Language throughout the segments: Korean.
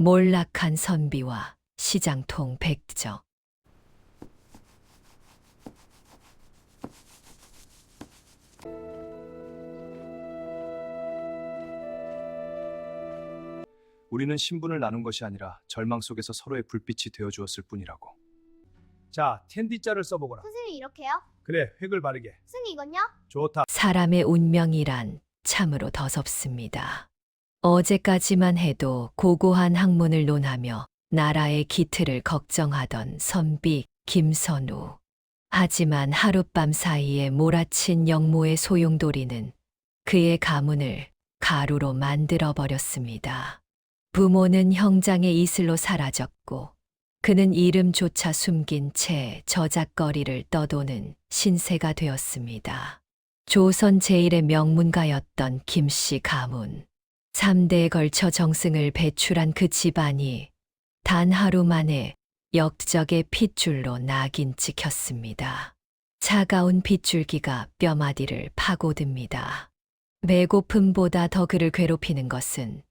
몰락한 선비와 시장통 백정. 우리는 신분을 나눈 것이 아니라 절망 속에서 서로의 불빛이 되어 주었을 뿐이라고. 자, 텐디자를 써보거라. 선생님 이렇게요? 그래, 획을 바르게. 선생님 이건요? 좋다. 사람의 운명이란 참으로 더섭습니다. 어제까지만 해도 고고한 학문을 논하며 나라의 기틀을 걱정하던 선비 김선우. 하지만 하룻밤 사이에 몰아친 영모의 소용돌이는 그의 가문을 가루로 만들어 버렸습니다. 부모는 형장의 이슬로 사라졌고 그는 이름조차 숨긴 채 저작거리를 떠도는 신세가 되었습니다. 조선 제1의 명문가였던 김씨 가문. 3대에 걸쳐 정승을 배출한 그 집안이 단 하루 만에 역적의 핏줄로 낙인 찍혔습니다. 차가운 빗줄기가 뼈마디를 파고듭니다. 배고픔보다 더 그를 괴롭히는 것은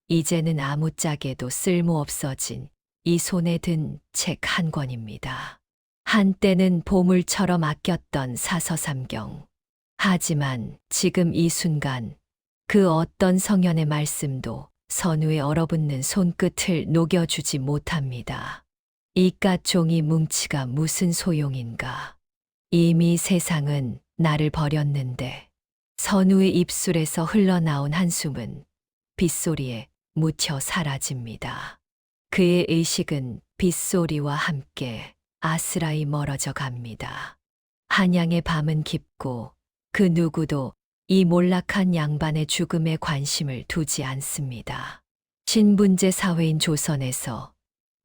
이제는 아무짝에도 쓸모없어진 이 손에 든 책 한 권입니다. 한때는 보물처럼 아꼈던 사서삼경. 하지만 지금 이 순간 그 어떤 성현의 말씀도 선우의 얼어붙는 손끝을 녹여주지 못합니다. 이깟 종이 뭉치가 무슨 소용인가. 이미 세상은 나를 버렸는데 선우의 입술에서 흘러나온 한숨은 빗소리에 묻혀 사라집니다. 그의 의식은 빗소리와 함께 아스라이 멀어져 갑니다. 한양의 밤은 깊고 그 누구도 이 몰락한 양반의 죽음에 관심을 두지 않습니다. 신분제 사회인 조선에서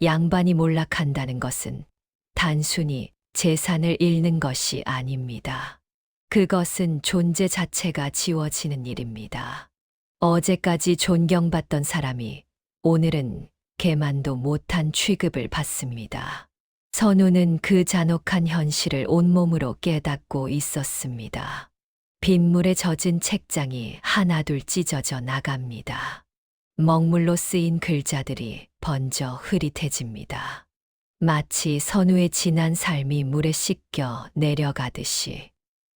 양반이 몰락한다는 것은 단순히 재산을 잃는 것이 아닙니다. 그것은 존재 자체가 지워지는 일입니다. 어제까지 존경받던 사람이 오늘은 개만도 못한 취급을 받습니다. 선우는 그 잔혹한 현실을 온몸으로 깨닫고 있었습니다. 빗물에 젖은 책장이 하나둘 찢어져 나갑니다. 먹물로 쓰인 글자들이 번져 흐릿해집니다. 마치 선우의 지난 삶이 물에 씻겨 내려가듯이.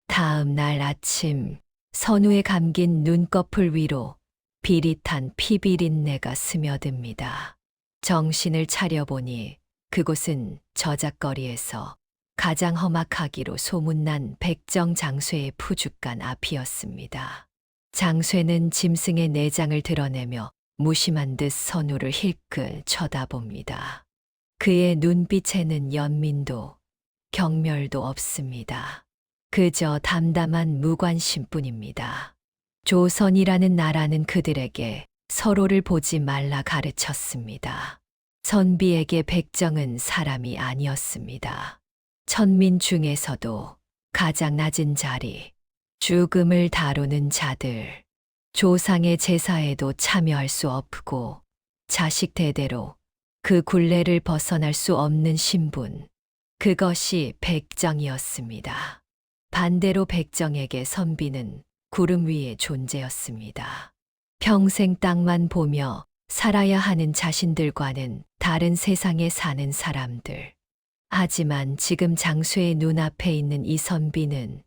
다음 날 아침 선우의 감긴 눈꺼풀 위로 비릿한 피비린내가 스며듭니다. 정신을 차려보니 그곳은 저작거리에서 가장 험악하기로 소문난 백정 장쇠의 푸죽간 앞이었습니다. 장쇠는 짐승의 내장을 드러내며 무심한 듯 선우를 힐끗 쳐다봅니다. 그의 눈빛에는 연민도 경멸도 없습니다. 그저 담담한 무관심뿐입니다. 조선이라는 나라는 그들에게 서로를 보지 말라 가르쳤습니다. 선비에게 백정은 사람이 아니었습니다. 천민 중에서도 가장 낮은 자리, 죽음을 다루는 자들, 조상의 제사에도 참여할 수 없고 자식 대대로 그 굴레를 벗어날 수 없는 신분, 그것이 백정이었습니다. 반대로 백정에게 선비는 구름 위의 존재였습니다. 평생 땅만 보며 살아야 하는 자신들과는 다른 세상에 사는 사람들. 하지만 지금 장쇠의 눈앞에 있는 이 선비는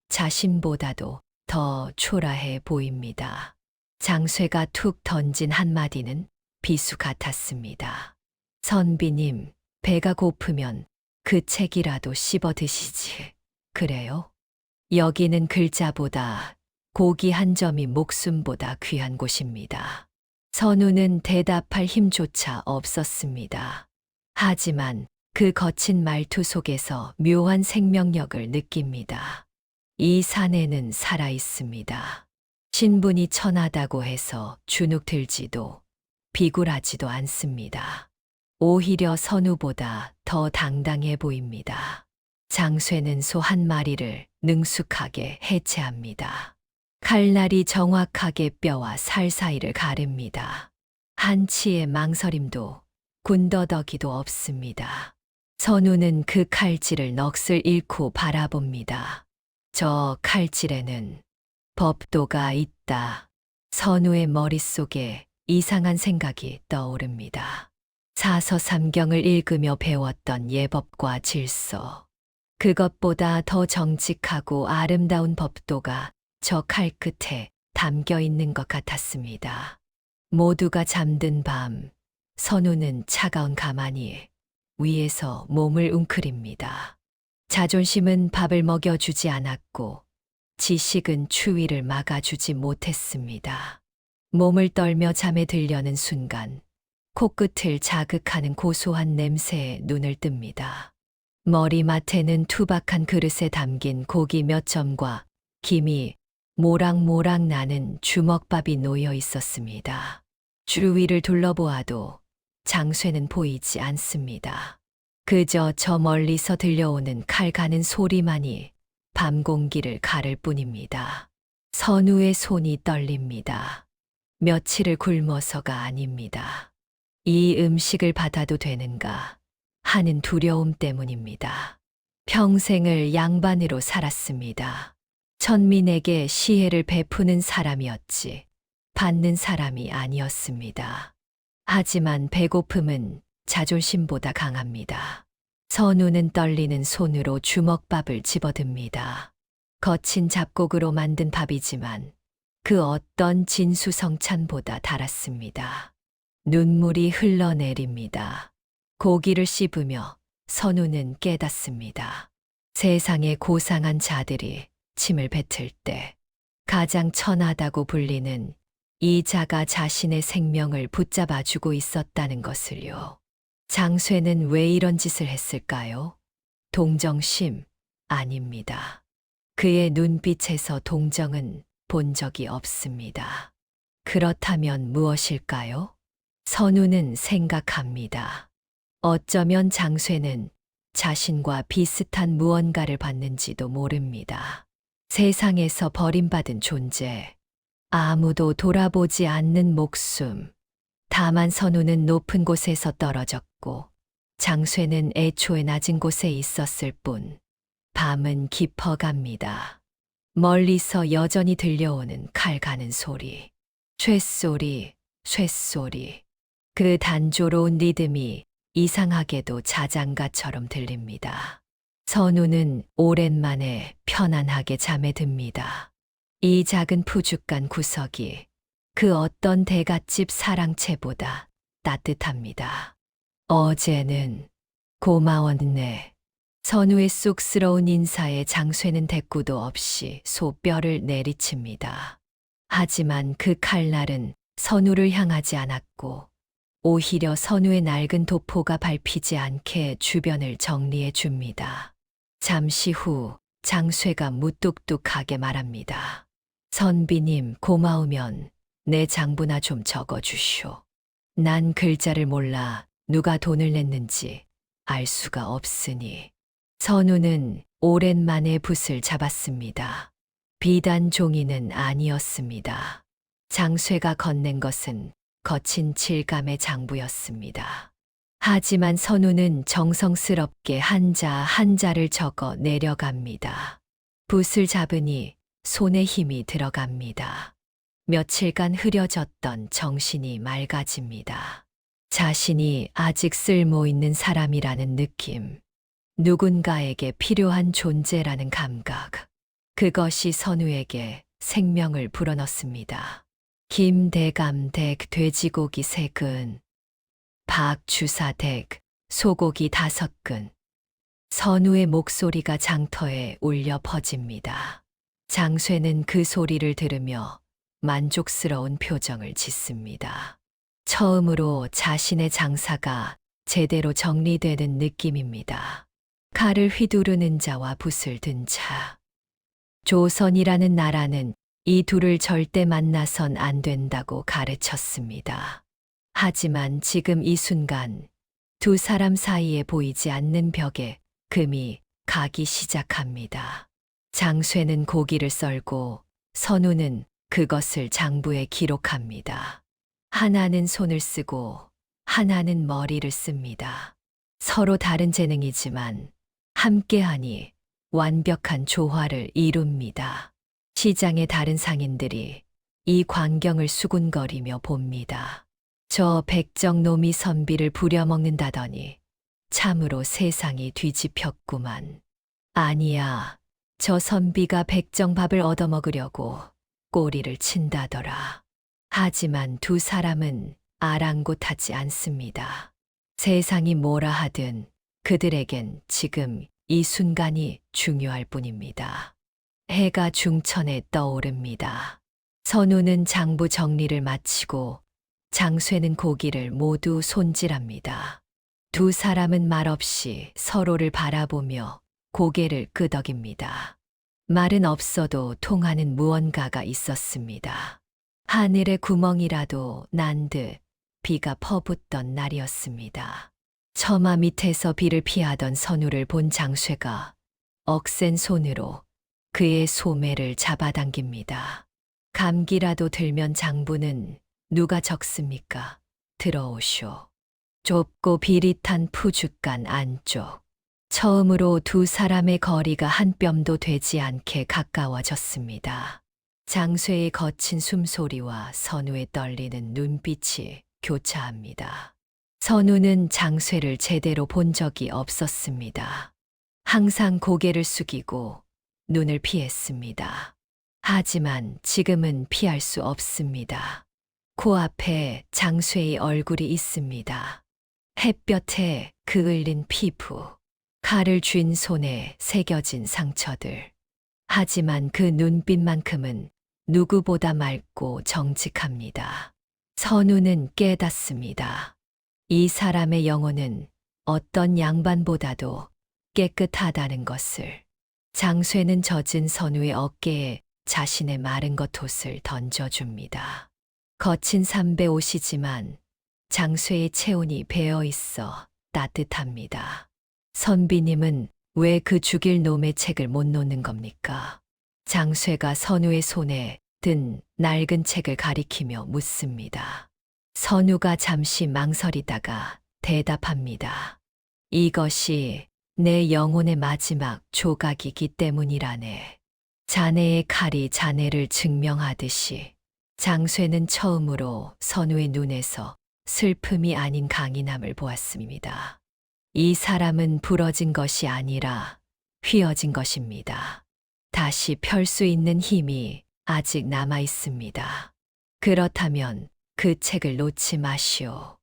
자신보다도 더 초라해 보입니다. 장쇠가 툭 던진 한마디는 비수 같았습니다. 선비님, 배가 고프면 그 책이라도 씹어 드시지. 그래요? 여기는 글자보다 고기 한 점이 목숨보다 귀한 곳입니다. 선우는 대답할 힘조차 없었습니다. 하지만 그 거친 말투 속에서 묘한 생명력을 느낍니다. 이 사내는 살아 있습니다. 신분이 천하다고 해서 주눅 들지도 비굴하지도 않습니다. 오히려 선우보다 더 당당해 보입니다. 장쇠는 소 한 마리를 능숙하게 해체합니다. 칼날이 정확하게 뼈와 살 사이를 가릅니다. 한치의 망설임도 군더더기도 없습니다. 선우는 그 칼질을 넋을 잃고 바라봅니다. 저 칼질에는 법도가 있다. 선우의 머릿속에 이상한 생각이 떠오릅니다. 사서삼경을 읽으며 배웠던 예법과 질서. 그것보다 더 정직하고 아름다운 법도가 저 칼 끝에 담겨 있는 것 같았습니다. 모두가 잠든 밤, 선우는 차가운 가마니 위에서 몸을 웅크립니다. 자존심은 밥을 먹여주지 않았고 지식은 추위를 막아주지 못했습니다. 몸을 떨며 잠에 들려는 순간 코끝을 자극하는 고소한 냄새에 눈을 뜹니다. 머리맡에는 투박한 그릇에 담긴 고기 몇 점과 김이 모락모락 나는 주먹밥이 놓여 있었습니다. 주위를 둘러보아도 장쇠는 보이지 않습니다. 그저 저 멀리서 들려오는 칼 가는 소리만이 밤 공기를 가를 뿐입니다. 선우의 손이 떨립니다. 며칠을 굶어서가 아닙니다. 이 음식을 받아도 되는가 하는 두려움 때문입니다. 평생을 양반으로 살았습니다. 천민에게 시혜를 베푸는 사람이었지 받는 사람이 아니었습니다. 하지만 배고픔은 자존심보다 강합니다. 선우는 떨리는 손으로 주먹밥을 집어듭니다. 거친 잡곡으로 만든 밥이지만 그 어떤 진수성찬보다 달았습니다. 눈물이 흘러내립니다. 고기를 씹으며 선우는 깨닫습니다. 세상의 고상한 자들이 침을 뱉을 때 가장 천하다고 불리는 이 자가 자신의 생명을 붙잡아주고 있었다는 것을요. 장쇠는 왜 이런 짓을 했을까요? 동정심? 아닙니다. 그의 눈빛에서 동정은 본 적이 없습니다. 그렇다면 무엇일까요? 선우는 생각합니다. 어쩌면 장쇠는 자신과 비슷한 무언가를 받는지도 모릅니다. 세상에서 버림받은 존재, 아무도 돌아보지 않는 목숨. 다만 선우는 높은 곳에서 떨어졌고 장쇠는 애초에 낮은 곳에 있었을 뿐. 밤은 깊어갑니다. 멀리서 여전히 들려오는 칼 가는 소리. 쇳소리, 쇳소리. 그 단조로운 리듬이 이상하게도 자장가처럼 들립니다. 선우는 오랜만에 편안하게 잠에 듭니다. 이 작은 푸죽한 구석이 그 어떤 대갓집 사랑채보다 따뜻합니다. 어제는 고마웠네. 선우의 쑥스러운 인사에 장쇠는 대꾸도 없이 소뼈를 내리칩니다. 하지만 그 칼날은 선우를 향하지 않았고 오히려 선우의 낡은 도포가 밟히지 않게 주변을 정리해 줍니다. 잠시 후 장쇠가 무뚝뚝하게 말합니다. 선비님 고마우면 내 장부나 좀 적어주쇼. 난 글자를 몰라 누가 돈을 냈는지 알 수가 없으니. 선우는 오랜만에 붓을 잡았습니다. 비단 종이는 아니었습니다. 장쇠가 건넨 것은 거친 칠감의 장부였습니다. 하지만 선우는 정성스럽게 한자 한자를 적어 내려갑니다. 붓을 잡으니 손에 힘이 들어갑니다. 며칠간 흐려졌던 정신이 맑아집니다. 자신이 아직 쓸모 있는 사람이라는 느낌, 누군가에게 필요한 존재라는 감각, 그것이 선우에게 생명을 불어넣습니다. 김대감댁 돼지고기 3근, 박주사댁 소고기 5근. 선우의 목소리가 장터에 울려 퍼집니다. 장쇠는 그 소리를 들으며 만족스러운 표정을 짓습니다. 처음으로 자신의 장사가 제대로 정리되는 느낌입니다. 칼을 휘두르는 자와 붓을 든 자. 조선이라는 나라는 이 둘을 절대 만나선 안 된다고 가르쳤습니다. 하지만 지금 이 순간 두 사람 사이에 보이지 않는 벽에 금이 가기 시작합니다. 장쇠는 고기를 썰고 선우는 그것을 장부에 기록합니다. 하나는 손을 쓰고 하나는 머리를 씁니다. 서로 다른 재능이지만 함께하니 완벽한 조화를 이룹니다. 시장의 다른 상인들이 이 광경을 수군거리며 봅니다. 저 백정놈이 선비를 부려먹는다더니 참으로 세상이 뒤집혔구만. 아니야, 저 선비가 백정밥을 얻어먹으려고 꼬리를 친다더라. 하지만 두 사람은 아랑곳하지 않습니다. 세상이 뭐라 하든 그들에겐 지금 이 순간이 중요할 뿐입니다. 해가 중천에 떠오릅니다. 선우는 장부 정리를 마치고 장쇠는 고기를 모두 손질합니다. 두 사람은 말없이 서로를 바라보며 고개를 끄덕입니다. 말은 없어도 통하는 무언가가 있었습니다. 하늘의 구멍이라도 난 듯 비가 퍼붓던 날이었습니다. 처마 밑에서 비를 피하던 선우를 본 장쇠가 억센 손으로 그의 소매를 잡아당깁니다. 감기라도 들면 장부는 누가 적습니까? 들어오쇼. 좁고 비릿한 푸죽간 안쪽. 처음으로 두 사람의 거리가 한 뼘도 되지 않게 가까워졌습니다. 장쇠의 거친 숨소리와 선우의 떨리는 눈빛이 교차합니다. 선우는 장쇠를 제대로 본 적이 없었습니다. 항상 고개를 숙이고 눈을 피했습니다. 하지만 지금은 피할 수 없습니다. 코앞에 장쇠의 얼굴이 있습니다. 햇볕에 그을린 피부, 칼을 쥔 손에 새겨진 상처들. 하지만 그 눈빛만큼은 누구보다 맑고 정직합니다. 선우는 깨닫습니다. 이 사람의 영혼은 어떤 양반보다도 깨끗하다는 것을. 장쇠는 젖은 선우의 어깨에 자신의 마른 겉옷을 던져줍니다. 거친 삼배 옷이지만 장쇠의 체온이 배어 있어 따뜻합니다. 선비님은 왜 그 죽일 놈의 책을 못 놓는 겁니까? 장쇠가 선우의 손에 든 낡은 책을 가리키며 묻습니다. 선우가 잠시 망설이다가 대답합니다. 이것이 내 영혼의 마지막 조각이기 때문이라네. 자네의 칼이 자네를 증명하듯이. 장쇠는 처음으로 선우의 눈에서 슬픔이 아닌 강인함을 보았습니다. 이 사람은 부러진 것이 아니라 휘어진 것입니다. 다시 펼 수 있는 힘이 아직 남아 있습니다. 그렇다면 그 책을 놓지 마시오.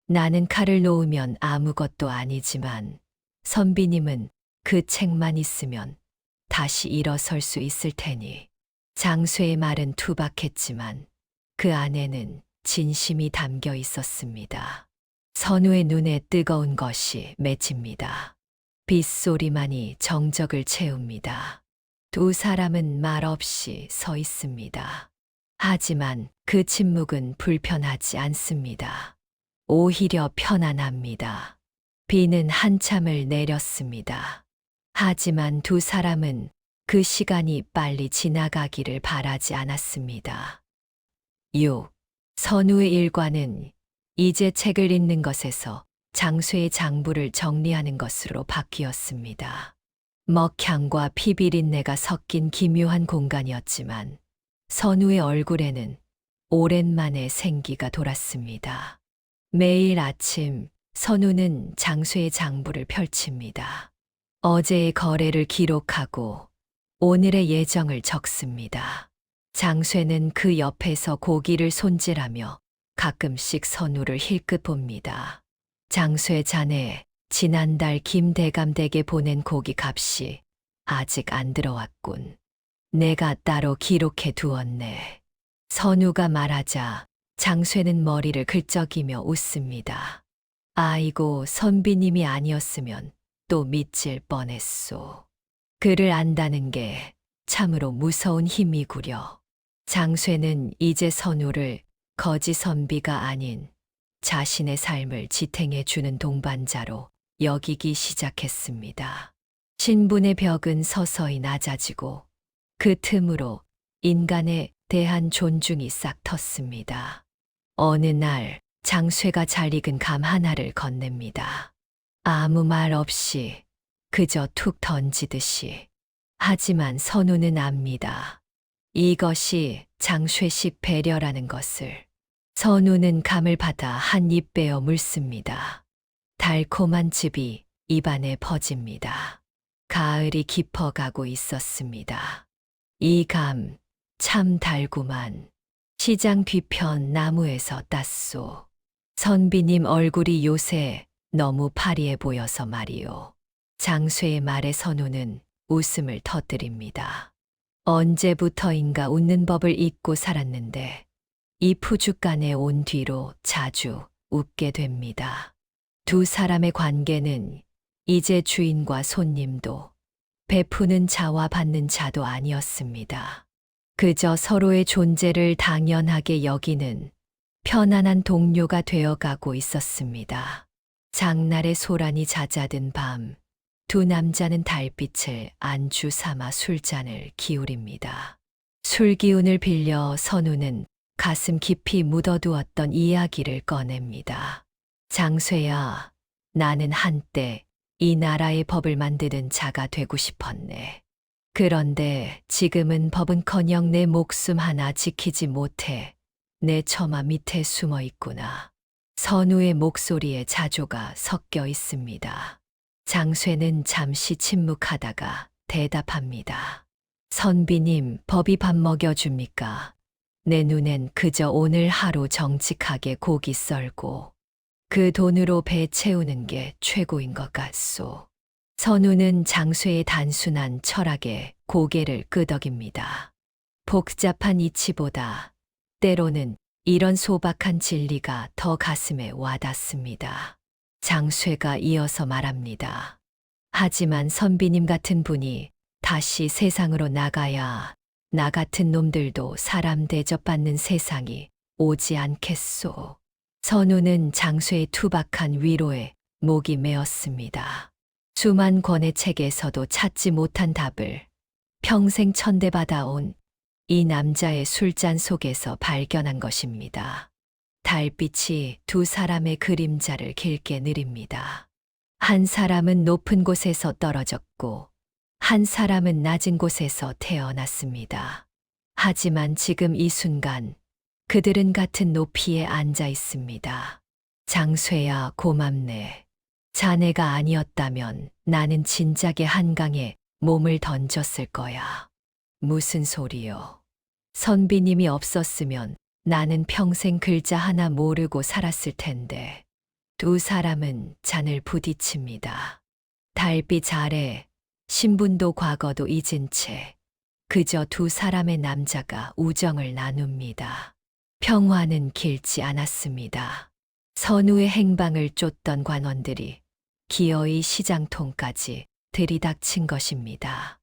나는 칼을 놓으면 아무것도 아니지만 선비님은 그 책만 있으면 다시 일어설 수 있을 테니. 장쇠의 말은 투박했지만 그 안에는 진심이 담겨 있었습니다. 선우의 눈에 뜨거운 것이 맺힙니다. 빗소리만이 정적을 채웁니다. 두 사람은 말없이 서 있습니다. 하지만 그 침묵은 불편하지 않습니다. 오히려 편안합니다. 비는 한참을 내렸습니다. 하지만 두 사람은 그 시간이 빨리 지나가기를 바라지 않았습니다. 6. 선우의 일과는 이제 책을 읽는 것에서 장쇠의 장부를 정리하는 것으로 바뀌었습니다. 먹향과 피비린내가 섞인 기묘한 공간이었지만 선우의 얼굴에는 오랜만에 생기가 돌았습니다. 매일 아침 선우는 장쇠의 장부를 펼칩니다. 어제의 거래를 기록하고 오늘의 예정을 적습니다. 장쇠는 그 옆에서 고기를 손질하며 가끔씩 선우를 힐끗 봅니다. 장쇠 자네, 지난달 김대감 댁에 보낸 고기 값이 아직 안 들어왔군. 내가 따로 기록해 두었네. 선우가 말하자 장쇠는 머리를 긁적이며 웃습니다. 아이고, 선비님이 아니었으면 또 미칠 뻔했소. 그를 안다는 게 참으로 무서운 힘이구려. 장쇠는 이제 선우를 거지 선비가 아닌 자신의 삶을 지탱해 주는 동반자로 여기기 시작했습니다. 신분의 벽은 서서히 낮아지고 그 틈으로 인간에 대한 존중이 싹 텄습니다. 어느 날 장쇠가 잘 익은 감 하나를 건넵니다. 아무 말 없이 그저 툭 던지듯이. 하지만 선우는 압니다. 이것이 장쇠식 배려라는 것을. 선우는 감을 받아 한 입 베어 물습니다. 달콤한 즙이 입안에 퍼집니다. 가을이 깊어가고 있었습니다. 이 감 참 달구만. 시장 뒤편 나무에서 땄소. 선비님 얼굴이 요새 너무 파리해 보여서 말이오. 장쇠의 말에 선우는 웃음을 터뜨립니다. 언제부터인가 웃는 법을 잊고 살았는데 이 푸죽간에 온 뒤로 자주 웃게 됩니다. 두 사람의 관계는 이제 주인과 손님도 베푸는 자와 받는 자도 아니었습니다. 그저 서로의 존재를 당연하게 여기는 편안한 동료가 되어가고 있었습니다. 장날의 소란이 잦아든 밤, 두 남자는 달빛을 안주 삼아 술잔을 기울입니다. 술 기운을 빌려 선우는 가슴 깊이 묻어두었던 이야기를 꺼냅니다. 장쇠야, 나는 한때 이 나라의 법을 만드는 자가 되고 싶었네. 그런데 지금은 법은커녕 내 목숨 하나 지키지 못해 내 처마 밑에 숨어 있구나. 선우의 목소리에 자조가 섞여 있습니다. 장쇠는 잠시 침묵하다가 대답합니다. 선비님, 법이 밥 먹여줍니까? 내 눈엔 그저 오늘 하루 정직하게 고기 썰고 그 돈으로 배 채우는 게 최고인 것 같소. 선우는 장쇠의 단순한 철학에 고개를 끄덕입니다. 복잡한 이치보다 때로는 이런 소박한 진리가 더 가슴에 와닿습니다. 장쇠가 이어서 말합니다. 하지만 선비님 같은 분이 다시 세상으로 나가야 나 같은 놈들도 사람 대접받는 세상이 오지 않겠소. 선우는 장쇠의 투박한 위로에 목이 메었습니다. 수만 권의 책에서도 찾지 못한 답을 평생 천대받아온 이 남자의 술잔 속에서 발견한 것입니다. 달빛이 두 사람의 그림자를 길게 느립니다. 한 사람은 높은 곳에서 떨어졌고 한 사람은 낮은 곳에서 태어났습니다. 하지만 지금 이 순간 그들은 같은 높이에 앉아 있습니다. 장쇠야, 고맙네. 자네가 아니었다면 나는 진작에 한강에 몸을 던졌을 거야. 무슨 소리요? 선비님이 없었으면 나는 평생 글자 하나 모르고 살았을 텐데. 두 사람은 잔을 부딪힙니다. 달빛 아래 신분도 과거도 잊은 채 그저 두 사람의 남자가 우정을 나눕니다. 평화는 길지 않았습니다. 선우의 행방을 쫓던 관원들이 기어이 시장통까지 들이닥친 것입니다.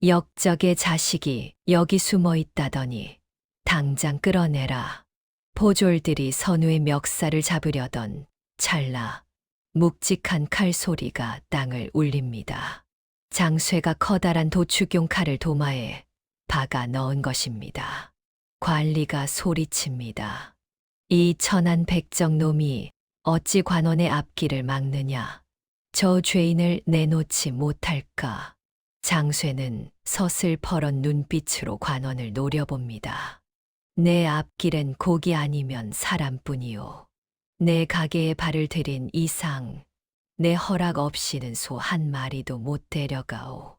역적의 자식이 여기 숨어 있다더니 당장 끌어내라. 포졸들이 선우의 멱살을 잡으려던 찰나 묵직한 칼소리가 땅을 울립니다. 장쇠가 커다란 도축용 칼을 도마에 박아 넣은 것입니다. 관리가 소리칩니다. 이 천한 백정놈이 어찌 관원의 앞길을 막느냐. 저 죄인을 내놓지 못할까. 장쇠는 서슬퍼런 눈빛으로 관원을 노려봅니다. 내 앞길엔 고기 아니면 사람뿐이요. 내 가게에 발을 들인 이상 내 허락 없이는 소 한 마리도 못 데려가오.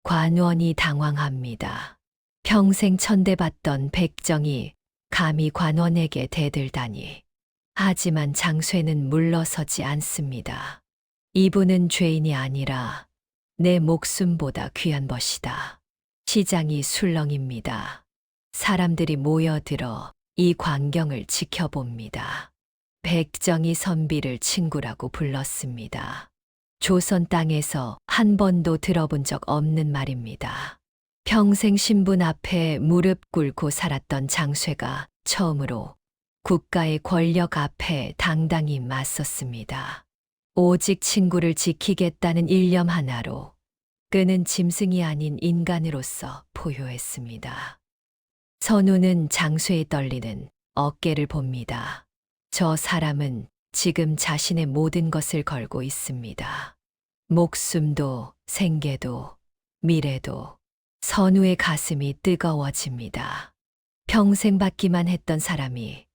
관원이 당황합니다. 평생 천대받던 백정이 감히 관원에게 대들다니. 하지만 장쇠는 물러서지 않습니다. 이분은 죄인이 아니라 내 목숨보다 귀한 것이다. 시장이 술렁입니다. 사람들이 모여들어 이 광경을 지켜봅니다. 백정이 선비를 친구라고 불렀습니다. 조선 땅에서 한 번도 들어본 적 없는 말입니다. 평생 신분 앞에 무릎 꿇고 살았던 장쇠가 처음으로 국가의 권력 앞에 당당히 맞섰습니다. 오직 친구를 지키겠다는 일념 하나로 그는 짐승이 아닌 인간으로서 포효했습니다. 선우는 장쇠의 떨리는 어깨를 봅니다. 저 사람은 지금 자신의 모든 것을 걸고 있습니다. 목숨도 생계도 미래도 선우의 가슴이 뜨거워집니다. 평생 받기만 했던 사람이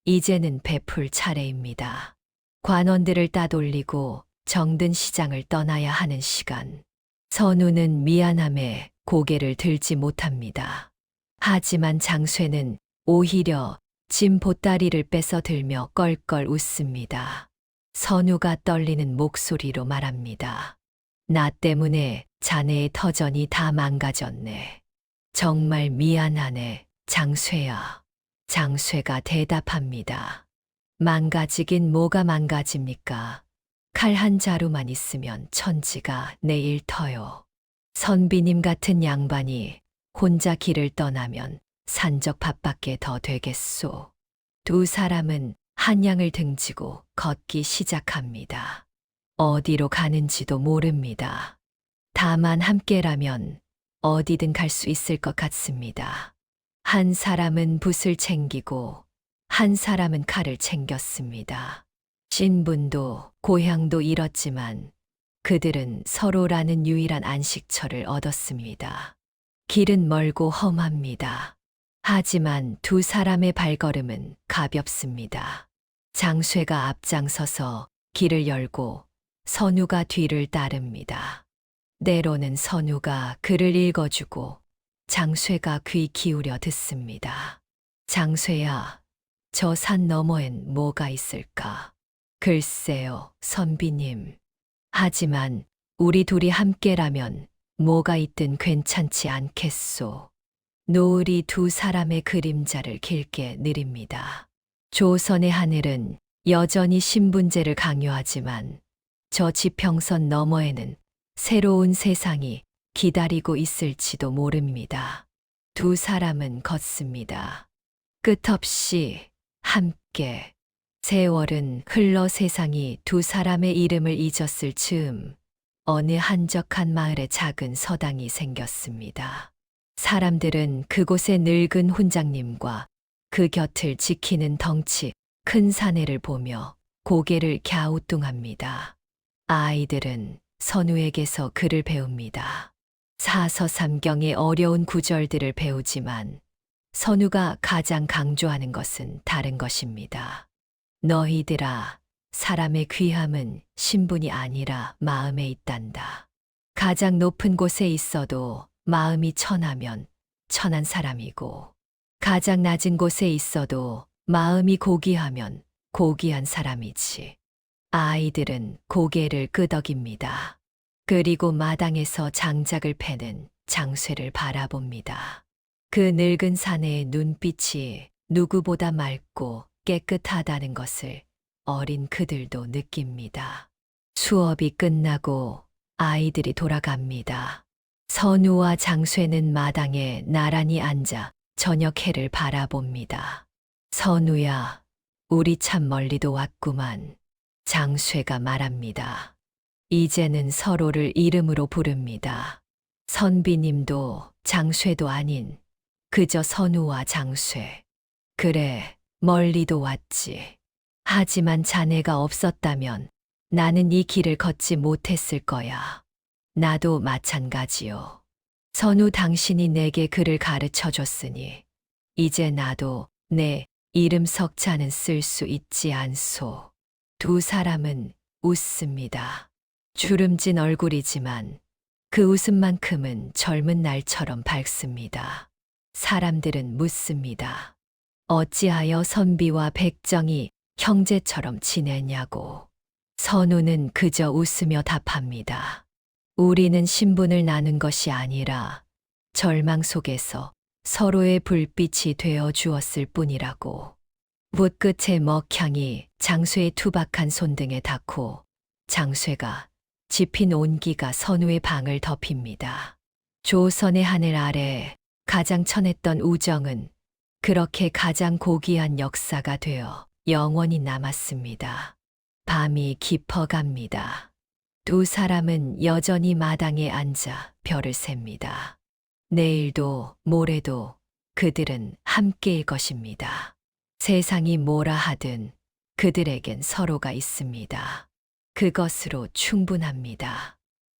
이제는 베풀 차례입니다. 관원들을 따돌리고 정든 시장을 떠나야 하는 시간. 선우는 미안함에 고개를 들지 못합니다. 하지만 장쇠는 오히려 짐 보따리를 뺏어 들며 껄껄 웃습니다. 선우가 떨리는 목소리로 말합니다. 나 때문에 자네의 터전이 다 망가졌네. 정말 미안하네, 장쇠야. 장쇠가 대답합니다. 망가지긴 뭐가 망가집니까? 칼 한 자루만 있으면 천지가 내일 터요. 선비님 같은 양반이 혼자 길을 떠나면 산적 밥밖에 더 되겠소. 두 사람은 한양을 등지고 걷기 시작합니다. 어디로 가는지도 모릅니다. 다만 함께라면 어디든 갈 수 있을 것 같습니다. 한 사람은 붓을 챙기고 한 사람은 칼을 챙겼습니다. 신분도 고향도 잃었지만 그들은 서로라는 유일한 안식처를 얻었습니다. 길은 멀고 험합니다. 하지만 두 사람의 발걸음은 가볍습니다. 장쇠가 앞장서서 길을 열고 선우가 뒤를 따릅니다. 때로는 선우가 글을 읽어주고 장쇠가 귀 기울여 듣습니다. 장쇠야, 저 산 너머엔 뭐가 있을까? 글쎄요, 선비님. 하지만 우리 둘이 함께라면 뭐가 있든 괜찮지 않겠소. 노을이 두 사람의 그림자를 길게 느립니다. 조선의 하늘은 여전히 신분제를 강요하지만 저 지평선 너머에는 새로운 세상이 기다리고 있을지도 모릅니다. 두 사람은 걷습니다. 끝없이 함께. 세월은 흘러 세상이 두 사람의 이름을 잊었을 즈음 어느 한적한 마을에 작은 서당이 생겼습니다. 사람들은 그곳의 늙은 훈장님과 그 곁을 지키는 덩치 큰 사내를 보며 고개를 갸우뚱합니다. 아이들은 선우에게서 글을 배웁니다. 사서삼경의 어려운 구절들을 배우지만 선우가 가장 강조하는 것은 다른 것입니다. 너희들아, 사람의 귀함은 신분이 아니라 마음에 있단다. 가장 높은 곳에 있어도 마음이 천하면 천한 사람이고, 가장 낮은 곳에 있어도 마음이 고귀하면 고귀한 사람이지. 아이들은 고개를 끄덕입니다. 그리고 마당에서 장작을 패는 장쇠를 바라봅니다. 그 늙은 사내의 눈빛이 누구보다 맑고 깨끗하다는 것을 어린 그들도 느낍니다. 수업이 끝나고 아이들이 돌아갑니다. 선우와 장쇠는 마당에 나란히 앉아 저녁 해를 바라봅니다. 선우야, 우리 참 멀리도 왔구만. 장쇠가 말합니다. 이제는 서로를 이름으로 부릅니다. 선비님도 장쇠도 아닌 그저 선우와 장쇠. 그래, 멀리도 왔지. 하지만 자네가 없었다면 나는 이 길을 걷지 못했을 거야. 나도 마찬가지요. 선우 당신이 내게 글을 가르쳐 줬으니 이제 나도 내 이름 석자는 쓸 수 있지 않소. 두 사람은 웃습니다. 주름진 얼굴이지만 그 웃음만큼은 젊은 날처럼 밝습니다. 사람들은 묻습니다. 어찌하여 선비와 백정이 형제처럼 지내냐고. 선우는 그저 웃으며 답합니다. 우리는 신분을 나눈 것이 아니라 절망 속에서 서로의 불빛이 되어 주었을 뿐이라고. 붓 끝에 먹향이 장쇠의 투박한 손등에 닿고 장쇠가 지핀 온기가 선우의 방을 덮입니다. 조선의 하늘 아래 가장 천했던 우정은 그렇게 가장 고귀한 역사가 되어 영원히 남았습니다. 밤이 깊어갑니다. 두 사람은 여전히 마당에 앉아 별을 셉니다. 내일도 모레도 그들은 함께일 것입니다. 세상이 뭐라 하든 그들에겐 서로가 있습니다. 그것으로 충분합니다.